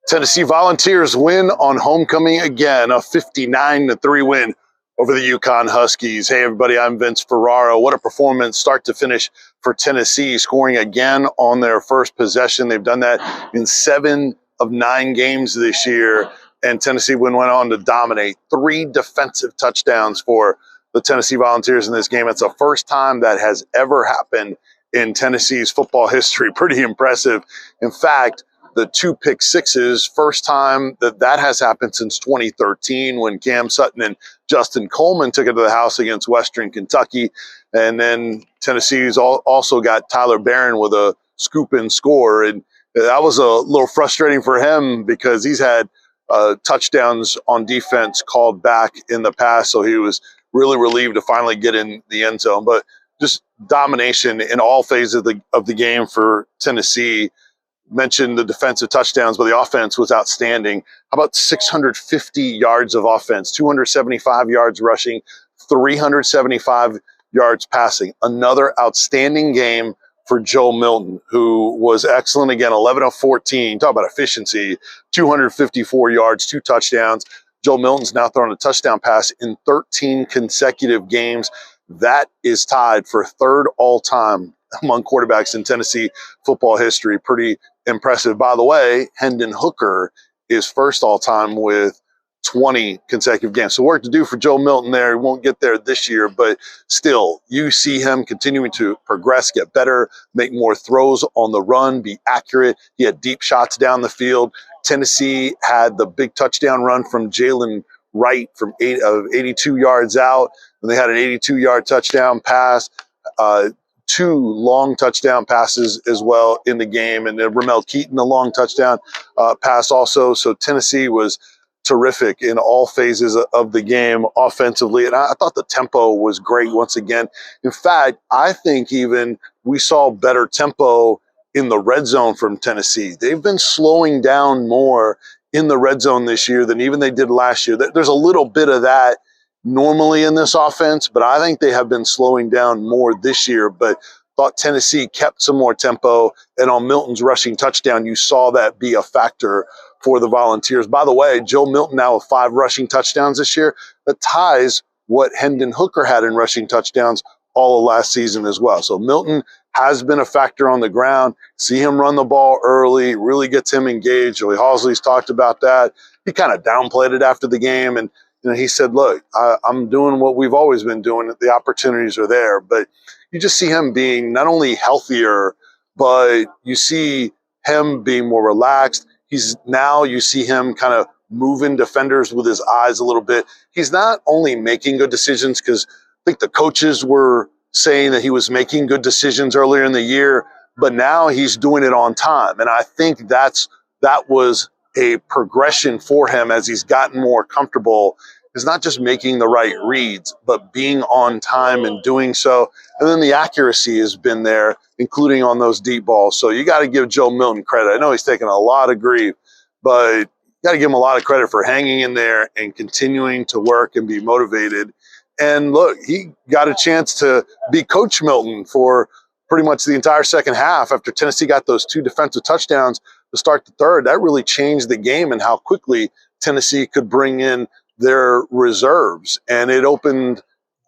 Tennessee Volunteers win on homecoming again, a 59-3 win over the UConn Huskies. Hey, everybody, I'm Vince Ferrara. What a performance, start to finish, for Tennessee, scoring again on their first possession. They've done that in 7 of 9 games this year, and Tennessee went on to dominate. 3 defensive touchdowns for the Tennessee Volunteers in this game. It's the first time that has ever happened in Tennessee's football history. Pretty impressive. In fact, the 2 pick sixes, first time that has happened since 2013 when Cam Sutton and Justin Coleman took it to the house against Western Kentucky. And then Tennessee's also got Tyler Barron with a scoop and score. And that was a little frustrating for him because he's had touchdowns on defense called back in the past. So he was really relieved to finally get in the end zone. But just domination in all phases of the game for Tennessee. Mentioned the defensive touchdowns, but the offense was outstanding. How about 650 yards of offense, 275 yards rushing, 375 yards passing. Another outstanding game for Joe Milton, who was excellent again, 11 of 14. Talk about efficiency, 254 yards, 2 touchdowns. Joe Milton's now thrown a touchdown pass in 13 consecutive games. That is tied for 3rd all-time among quarterbacks in Tennessee football history. Pretty impressive. By the way, Hendon Hooker is 1st all-time with 20 consecutive games. So work to do for Joe Milton there. He won't get there this year, but still, you see him continuing to progress, get better, make more throws on the run, be accurate. He had deep shots down the field. Tennessee had the big touchdown run from Jalen Wright from 82 yards out, and they had an 82-yard touchdown pass. 2 long touchdown passes as well in the game, and Ramel Keaton, a long touchdown pass also. So Tennessee was terrific in all phases of the game offensively, and I thought the tempo was great once again. In fact, I think even we saw better tempo in the red zone from Tennessee. They've been slowing down more in the red zone this year than even they did last year. There's a little bit of that normally in this offense, but I think they have been slowing down more this year. But thought Tennessee kept some more tempo, and on Milton's rushing touchdown, you saw that be a factor for the Volunteers. By the way, Joe Milton now with 5 rushing touchdowns this year. That ties what Hendon Hooker had in rushing touchdowns all of last season as well. So Milton has been a factor on the ground. See him run the ball early, really gets him engaged. Joey Halsley's talked about that. He kind of downplayed it after the game, and he said, look, I'm doing what we've always been doing. The opportunities are there. But you just see him being not only healthier, but you see him being more relaxed. You see him kind of moving defenders with his eyes a little bit. He's not only making good decisions, because I think the coaches were saying that he was making good decisions earlier in the year, but now he's doing it on time. And I think that was a progression for him as he's gotten more comfortable, is not just making the right reads, but being on time and doing so. And then the accuracy has been there, including on those deep balls. So you got to give Joe Milton credit. I know he's taken a lot of grief, but you got to give him a lot of credit for hanging in there and continuing to work and be motivated. And look, he got a chance to be Coach Milton for pretty much the entire second half after Tennessee got those 2 defensive touchdowns to start the third. That really changed the game and how quickly Tennessee could bring in their reserves. And it opened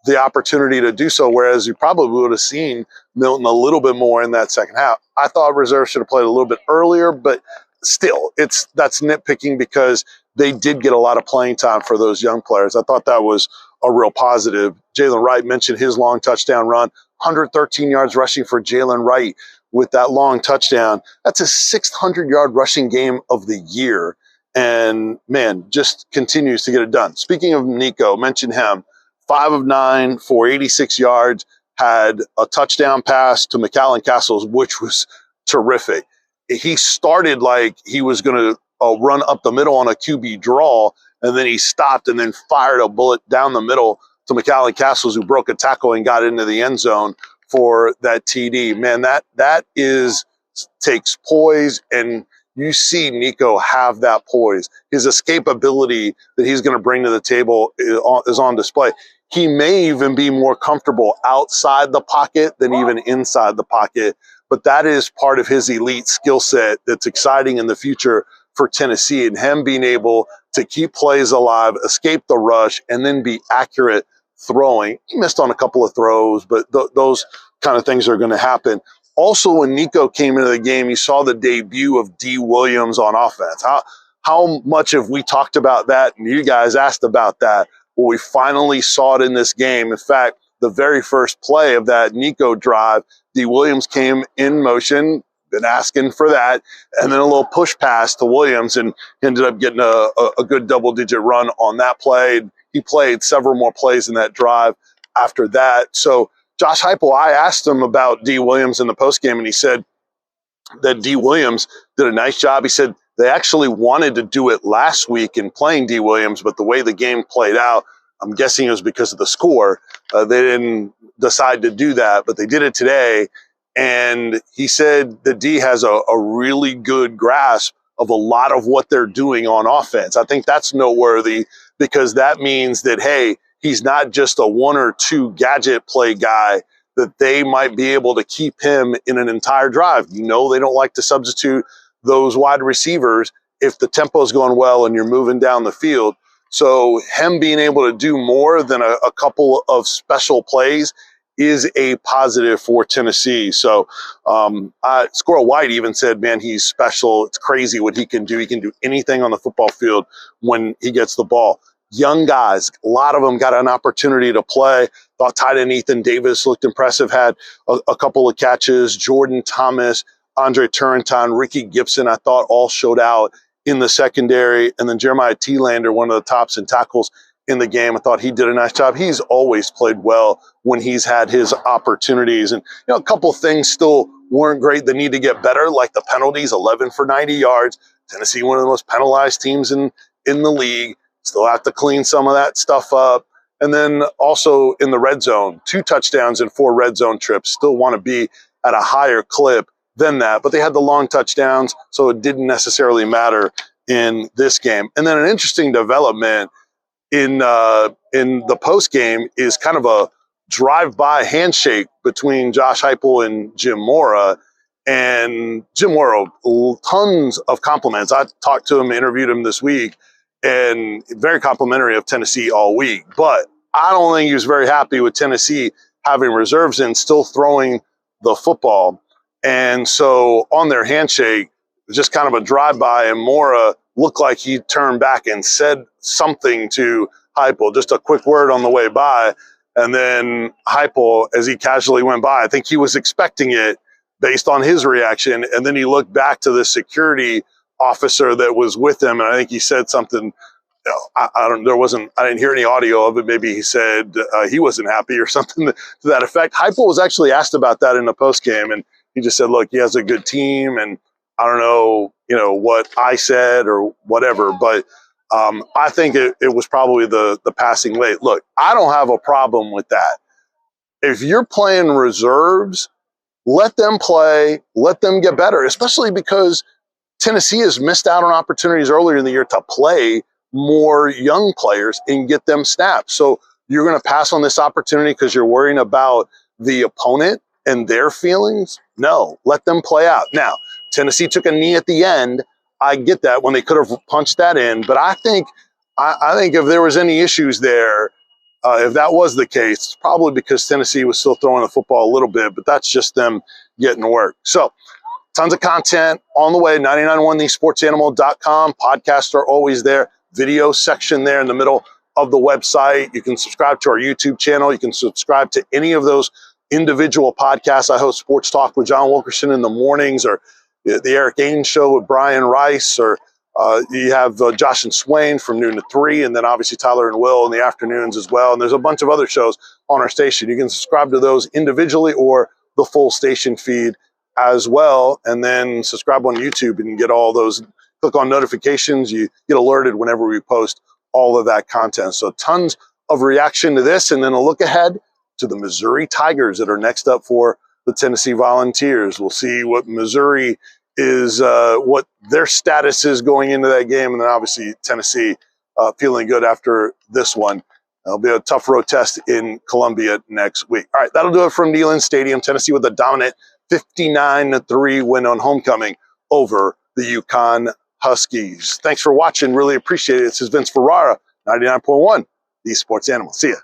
the opportunity to do so, whereas you probably would have seen Milton a little bit more in that second half. I thought reserves should have played a little bit earlier, but still, that's nitpicking because they did get a lot of playing time for those young players. I thought that was a real positive. Jalen Wright mentioned his long touchdown run, 113 yards rushing for Jalen Wright with that long touchdown. That's his 600-yard rushing game of the year. And, man, just continues to get it done. Speaking of Nico, mentioned him, 5 of 9 for 86 yards, had a touchdown pass to McAllen Castles, which was terrific. He started like he was going to run up the middle on a QB draw, and then he stopped and then fired a bullet down the middle to McAllen Castles, who broke a tackle and got into the end zone for that TD. Man, that takes poise, and you see Nico have that poise. His escapability that he's going to bring to the table is on display. He may even be more comfortable outside the pocket than even inside the pocket, but that is part of his elite skill set that's exciting in the future for Tennessee, and him being able to keep plays alive, escape the rush, and then be accurate throwing. He missed on a couple of throws, but those kind of things are going to happen. Also, when Nico came into the game, you saw the debut of D. Williams on offense. How much have we talked about that? And you guys asked about that. Well, we finally saw it in this game. In fact, the very first play of that Nico drive, D. Williams came in motion, been asking for that, and then a little push pass to Williams, and ended up getting a good double-digit run on that play. He played several more plays in that drive after that. So Josh Heupel, I asked him about D. Williams in the postgame, and he said that D. Williams did a nice job. He said they actually wanted to do it last week in playing D. Williams, but the way the game played out, I'm guessing it was because of the score. They didn't decide to do that, but they did it today. And he said that D has a really good grasp of a lot of what they're doing on offense. I think that's noteworthy because that means that, hey, he's not just a one or two gadget play guy, that they might be able to keep him in an entire drive. You know, they don't like to substitute those wide receivers if the tempo is going well and you're moving down the field. So him being able to do more than a couple of plays is a positive for Tennessee. So Squirrel White even said, man, he's special. It's crazy what he can do. He can do anything on the football field when he gets the ball. Young guys, a lot of them got an opportunity to play. Thought tight end Ethan Davis looked impressive, had a couple of catches. Jordan Thomas, Andre Turrentine, Ricky Gibson, I thought all showed out in the secondary. And then Jeremiah Thielander, one of the tops in tackles in the game. I thought he did a nice job. He's always played well when he's had his opportunities. And, you know, a couple of things still weren't great that need to get better, like the penalties, 11 for 90 yards. Tennessee, one of the most penalized teams in the league. Still have to clean some of that stuff up. And then also in the red zone, 2 touchdowns and 4 red zone trips. Still want to be at a higher clip than that. But they had the long touchdowns, so it didn't necessarily matter in this game. And then an interesting development in the post game is kind of a drive-by handshake between Josh Heupel and Jim Mora. And Jim Mora, tons of compliments. I talked to him, interviewed him this week, and very complimentary of Tennessee all week. But I don't think he was very happy with Tennessee having reserves and still throwing the football. And so on their handshake, just kind of a drive-by, and Mora looked like he turned back and said something to Heupel, just a quick word on the way by. And then Heupel, as he casually went by, I think he was expecting it based on his reaction. And then he looked back to the security officer that was with him, and I think he said something. You know, I didn't hear any audio of it. Maybe he said he wasn't happy or something to that effect. Heupel was actually asked about that in the post game, and he just said, "Look, he has a good team, and I don't know, what I said or whatever." But I think it was probably the passing late. Look, I don't have a problem with that. If you're playing reserves, let them play, let them get better, especially because Tennessee has missed out on opportunities earlier in the year to play more young players and get them snaps. So you're going to pass on this opportunity because you're worrying about the opponent and their feelings? No, let them play out. Now, Tennessee took a knee at the end. I get that when they could have punched that in, but I think if there was any issues there, if that was the case, it's probably because Tennessee was still throwing the football a little bit, but that's just them getting to work. So tons of content on the way, 991thesportsanimal.com. Podcasts are always there. Video section there in the middle of the website. You can subscribe to our YouTube channel. You can subscribe to any of those individual podcasts. I host Sports Talk with John Wilkerson in the mornings, or the Eric Ains Show with Brian Rice, or you have Josh and Swain from noon to 3, and then obviously Tyler and Will in the afternoons as well. And there's a bunch of other shows on our station. You can subscribe to those individually or the full station feed as well, and then subscribe on YouTube and get all those. Click on notifications. You get alerted whenever we post all of that content. So tons of reaction to this, and then a look ahead to the Missouri Tigers that are next up for the Tennessee Volunteers. We'll see what Missouri is, what their status is going into that game, and then obviously Tennessee feeling good after this one. It'll be a tough road test in Columbia next week. All right, that'll do it from Neyland Stadium. Tennessee with a dominant 59-3 win on homecoming over the UConn Huskies. Thanks for watching. Really appreciate it. This is Vince Ferrara, 99.1, the Sports Animal. See ya.